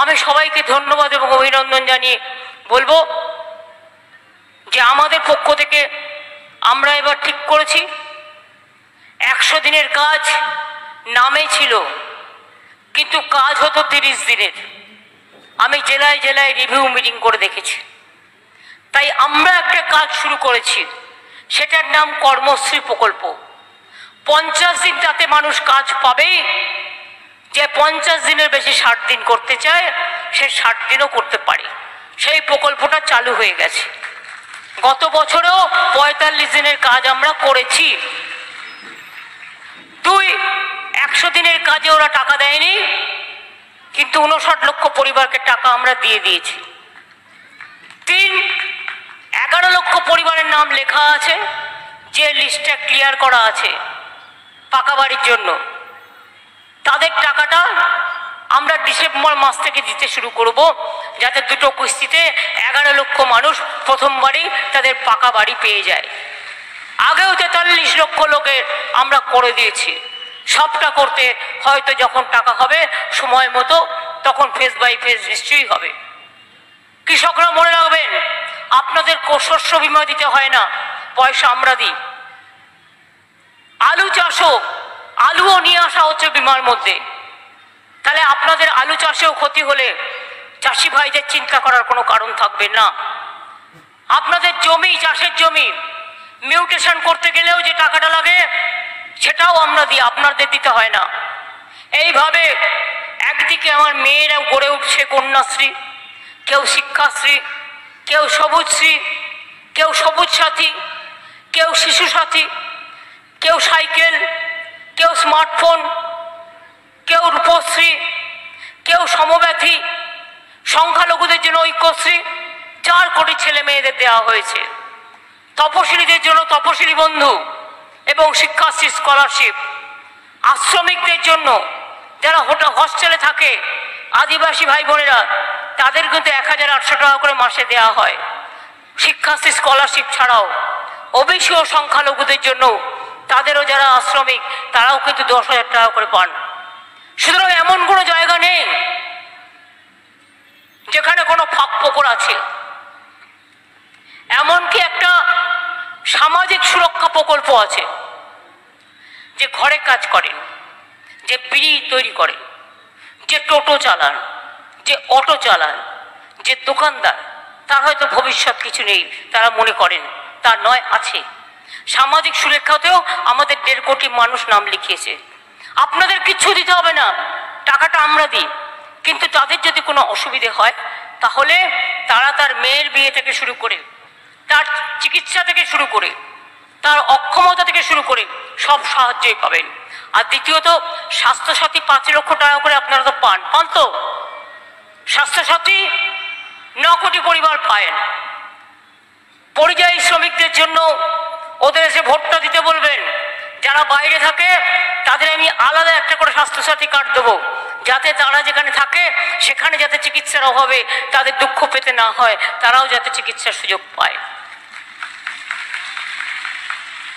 আমি সবাইকে ধন্যবাদ এবং অভিনন্দন জানিয়ে বলবো যে আমাদের পক্ষ থেকে আমরা এবার ঠিক করেছি 100 দিনের কাজ নামে ছিল, কিন্তু কাজ হতো 30 দিনের। আমি জেলায় জেলায় রিভিউ মিটিং করে দেখেছি। তাই আমরা একটা কাজ শুরু করেছি, সেটার নাম কর্মশ্রী প্রকল্প। 50 দিন তাতে মানুষ কাজ পাবে। যে 50 দিনের বেশি 60 দিন করতে চায় সে 60 দিনও করতে পারে। সেই প্রকল্পটা চালু হয়ে গেছে। গত বছরেও 45 দিনের কাজ আমরা করেছি। 100 দিনের কাজে ওরা টাকা দেয়নি, কিন্তু 59 লক্ষ পরিবারকে টাকা আমরা দিয়ে দিয়েছি। 11 লক্ষ পরিবারের নাম লেখা আছে, যে লিস্টটা ক্লিয়ার করা আছে পাকা বাড়ির জন্য। তাদের টাকাটা আমরা ডিসেম্বর মাস থেকে দিতে শুরু করব, যাতে দুটো কিস্তিতে 11 লক্ষ মানুষ প্রথমবারই তাদের পাকা বাড়ি পেয়ে যায়। আগেও 43 লক্ষ লোকের আমরা করে দিয়েছি। সবটা করতে হয়তো যখন টাকা হবে সময় মতো, তখন ফেজ বাই ফেজ নিশ্চয়ই হবে। কৃষকরা মনে রাখবেন, আপনাদের শস্য বীমা দিতে হয় না, পয়সা আমরা দিই। আলু চাষও, আলুও নিয়ে আসা হচ্ছে বীমার মধ্যে। তাহলে আপনাদের আলু চাষেও ক্ষতি হলে চাষি ভাইদের চিন্তা করার কোনো কারণ থাকবে না। আপনাদের জমি, চাষের জমি মিউটেশন করতে গেলেও যে টাকাটা লাগে সেটাও আমরা দিই, আপনাদের দিতে হয় না। এইভাবে একদিকে আমার মেয়েরা গড়ে উঠছে কন্যাশ্রী, কেউ শিক্ষাশ্রী, কেউ সবুজশ্রী, কেউ সবুজ সাথী, কেউ শিশু সাথী, কেউ সাইকেল, কেউ স্মার্টফোন, কেউ রূপশ্রী, কেউ সমব্যথী, সংখ্যালঘুদের জন্য ঐক্যশ্রী, 4 কোটি ছেলে মেয়েদের দেওয়া হয়েছে। তপশিলীদের জন্য তপশিলী বন্ধু এবং শিক্ষাশ্রী স্কলারশিপ। আশ্রমিকদের জন্য যারা হস্টেলে থাকে, আদিবাসী ভাই বোনেরা, তাদের কিন্তু 1800 টাকা করে মাসে দেওয়া হয় শিক্ষাশ্রী স্কলারশিপ ছাড়াও। ওবিসি ও সংখ্যালঘুদের জন্য, তাদেরও যারা আশ্রমিক তারাও কিন্তু 10,000 টাকা করে পান। সুতরাং এমন কোনো জায়গা নেই যেখানে কোনো ফাঁক ফোকর আছে। এমনকি একটা সামাজিক সুরক্ষা প্রকল্প আছে, যে ঘরে কাজ করেন, যে বিড়ি তৈরি করেন, যে টোটো চালান, যে অটো চালান, যে দোকানদার, তার হয়তো ভবিষ্যৎ কিছু নেই তারা মনে করেন, তা নয়, আছে। সামাজিক সুরক্ষাতেও আমাদের 1.5 কোটি মানুষ নাম লিখিয়েছে। আপনাদের কিচ্ছু দিতে হবে না, টাকাটা আমরা দিই। কিন্তু তাদের যদি কোনো অসুবিধে হয়, তাহলে তারা তার মেয়ের বিয়ে থেকে শুরু করে, তার চিকিৎসা থেকে শুরু করে, তার অক্ষমতা থেকে শুরু করে সব সাহায্যই পাবেন। আর দ্বিতীয়ত, স্বাস্থ্যসাথী 5 লক্ষ টাকা করে আপনারা তো পান তো। স্বাস্থ্যসাথী 9 কোটি পরিবার পায়। পরিযায়ী শ্রমিকদের জন্য ওদের এসে ভোটটা দিতে বলবেন। যারা বাইরে থাকে তাদের আমি আলাদা একটা করে স্বাস্থ্যসাথী কার্ড দেবো, যাতে তারা যেখানে থাকে সেখানে যাতে চিকিৎসার অভাবে তাদের দুঃখ পেতে না হয়, তারাও যাতে চিকিৎসার সুযোগ পায়।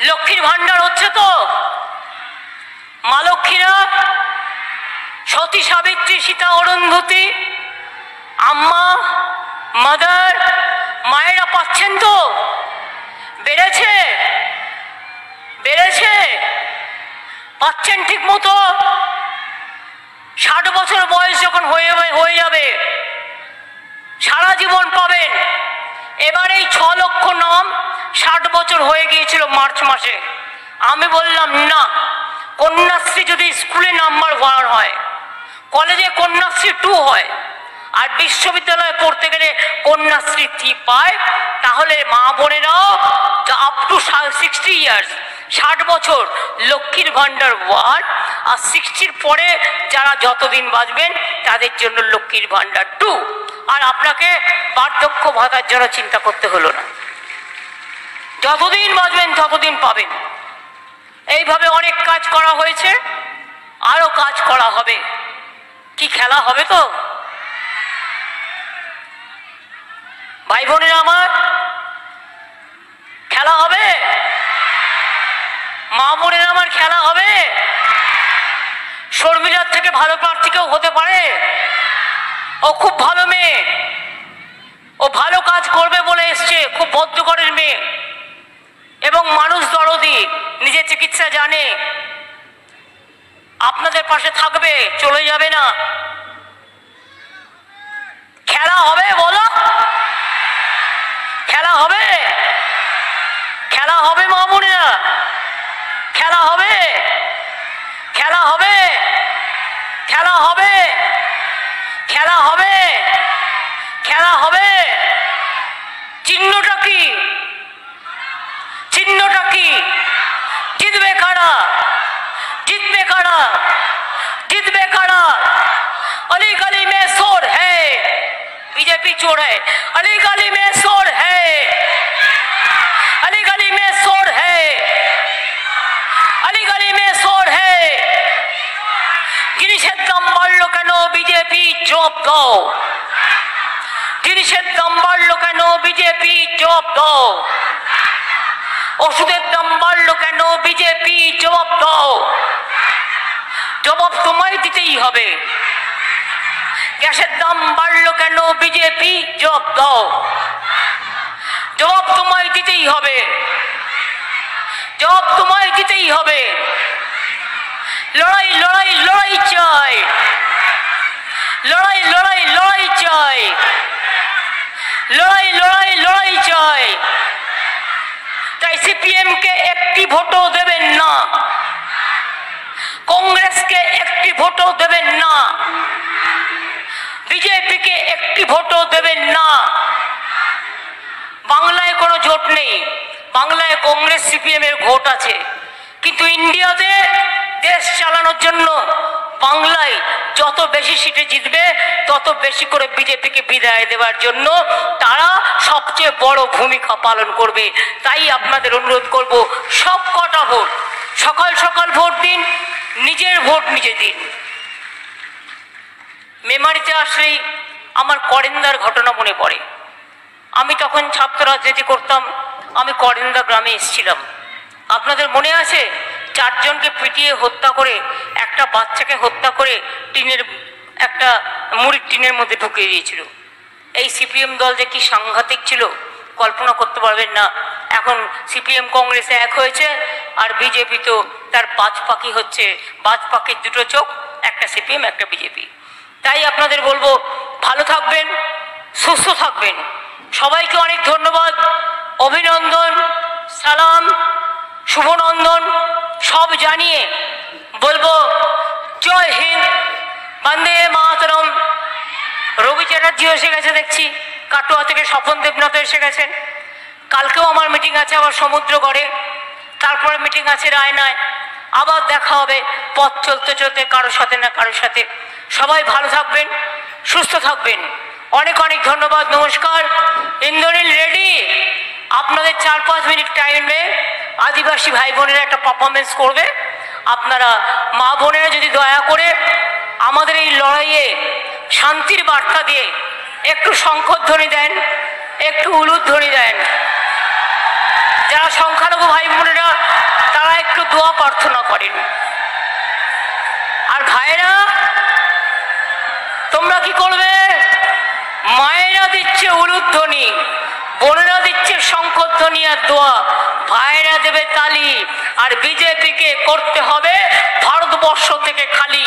লক্ষ্মীর ভান্ডার হচ্ছে তো। মা লক্ষ্মীরা, সতী সাবিত্রী, সীতা, অরুন্ধতী, আম্মা, মাদার, মায়েরা পাচ্ছেন তো? বেড়েছে? বেড়েছে? পাচ্ছেন ঠিক মতো? 60 বছর বয়স যখন হয়ে যাবে, সারা জীবন পাবেন। এবার এই 6 লক্ষ নাম 60 বছর হয়ে গিয়েছিল মার্চ মাসে। আমি বললাম না, কন্যাশ্রী যদি স্কুলে নাম্বার 1 হয়, কলেজে কন্যাশ্রী 2 হয়, আর বিশ্ববিদ্যালয়ে পড়তে গেলে কন্যাশ্রী 3 পায়, তাহলে মা বোনেরাও আপ টু 60 ইয়ার্স, 60 বছর লক্ষ্মীর ভান্ডার 1, আর 60-র পরে যারা যতদিন বাঁচবেন তাদের জন্য লক্ষ্মীর ভান্ডার 2। আর আপনাকে বার্ধক্য ভাতার জন্য চিন্তা করতে হলো না, যতদিন বাঁচবেন ততদিন পাবেন। এইভাবে অনেক কাজ করা হয়েছে, আরো কাজ করা হবে। কি খেলা হবে তো ভাই বোনেরা আমার? খেলা হবে? মা বোনেরা আমার, খেলা হবে? শর্মিলার থেকে ভালো প্রার্থী কেউ হতে পারে? ও যে চিকিৎসা জানে, আপনাদের পাশে থাকবে, চলে যাবে না। খেলা হবে, বলো খেলা হবে, খেলা হবে মা বোনেরা, খেলা হবে, খেলা হবে, খেলা হবে, খেলা হবে, খেলা হবে। চিহ্নটা কি? চিহ্নটা কি? জিতবে কারা? জিতবে কারা? জিতবে কারা? अली गली में शोर है, बीजेपी चोर है। अली गली में शोर है, अली गली में शोर है, अली गली में शोर है। জিনিসের দাম বাড়লো কেন? বিজেপি জবাব দাও। জিনিসের দাম বাড়লো কেন? বিজেপি জবাব দাও। ওষুধের দাম বাড়লো কেন? বিজেপি জবাব দাও। জবাব তোমায় দিতেই হবে। গ্যাসের দাম বাড়লো কেন? বিজেপি জবাব দাও। জবাব তোমায় দিতেই হবে, জবাব তোমায় দিতেই হবে। লড়াই লড়াই লড়াই চাই, লড়াই লড়াই লড়াই চাই, লড়াই লড়াই লড়াই চাই। তাই সিপিএম কে একটি ভোটও দেবেন না, কংগ্রেসকে একটি ভোটও দেবেন না, বিজেপিকে একটি ভোটও দেবেন না। বাংলায় কোনো জোট নেই, বাংলায় কংগ্রেস সিপিএম এর ভোট আছে, কিন্তু ইন্ডিয়াতে দেশ চালানোর জন্য বাংলায় যত বেশি সিটে জিতবে তত বেশি করে বিজেপিকে বিদায় দেওয়ার জন্য তারা সবচেয়ে বড় ভূমিকা পালন করবে। তাই আপনাদের অনুরোধ করব, সব কটা ভোট সকাল সকাল ভোট দিন, নিজের ভোট নিজে দিন। মেমারিতে আসলেই আমার করেন্দার ঘটনা মনে পড়ে। আমি তখন ছাত্র রাজনীতি করতাম, আমি করেন্দা গ্রামে এসেছিলাম। আপনাদের মনে আছে? 4 জনকে পিটিয়ে হত্যা করে, একটা বাচ্চাকে হত্যা করে টিনের একটা মুড়ির টিনের মধ্যে ঢুকিয়ে দিয়েছিল। এই সিপিএম দল যে কি সাংঘাতিক ছিল কল্পনা করতে পারবেন না। এখন সিপিএম কংগ্রেসে এক হয়েছে, আর বিজেপি তো তার বাজ পাখি হচ্ছে। বাজ পাখির দুটো চোখ, একটা সিপিএম একটা বিজেপি। তাই আপনাদের বলবো, ভালো থাকবেন, সুস্থ থাকবেন। সবাইকে অনেক ধন্যবাদ, অভিনন্দন, সালাম, শুভনন্দন সব জানিয়ে বলবো জয় হিন্দ, বন্দে মাতরম। রবি চ্যাটার্জি এসে গেছে দেখছি, কাটোয়া থেকে স্বপন দেবনাথ এসে গেছেন। কালকেও আমার মিটিং আছে আবার সমুদ্রগড়ে, তারপরে মিটিং আছে রায়নায়। আবার দেখা হবে পথ চলতে চলতে কারোর সাথে না কারোর সাথে। সবাই ভালো থাকবেন, সুস্থ থাকবেন। অনেক অনেক ধন্যবাদ, নমস্কার। ইন্দ্রনীল রেডি, আপনাদের 4-5 মিনিট টাইমে আদিবাসী ভাই বোনেরা একটা পারফরমেন্স করবে। আপনারা মা বোনেরা যদি দয়া করে আমাদের এই লড়াইয়ে শান্তির বার্তা দিয়ে একটু শঙ্খধ্বনি দেন, একটু উলুধ্বনি দেন। যারা সংখ্যালঘু ভাই বোনেরা তারা একটু দোয়া প্রার্থনা করেন। আর ভাইরা তোমরা কি করবে? মায়েরা দিচ্ছে উলুধ্বনি, বোনেরা দিচ্ছে শঙ্খধ্বনি আর দোয়া, ভাইরা দেবে তালি। আর বিজেপিকে করতে হবে ভারতবর্ষ থেকে খালি।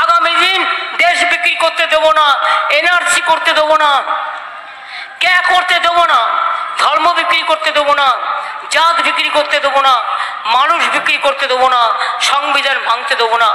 আগামী দিন দেশ বিক্রি করতে দেবো না, এনআরসি করতে দেবো না, কে করতে দেবো না, ধর্ম বিক্রি করতে দেবো না, জাত বিক্রি করতে দেবো না, মানুষ বিক্রি করতে দেবো না, সংবিধান ভাঙতে দেবো না।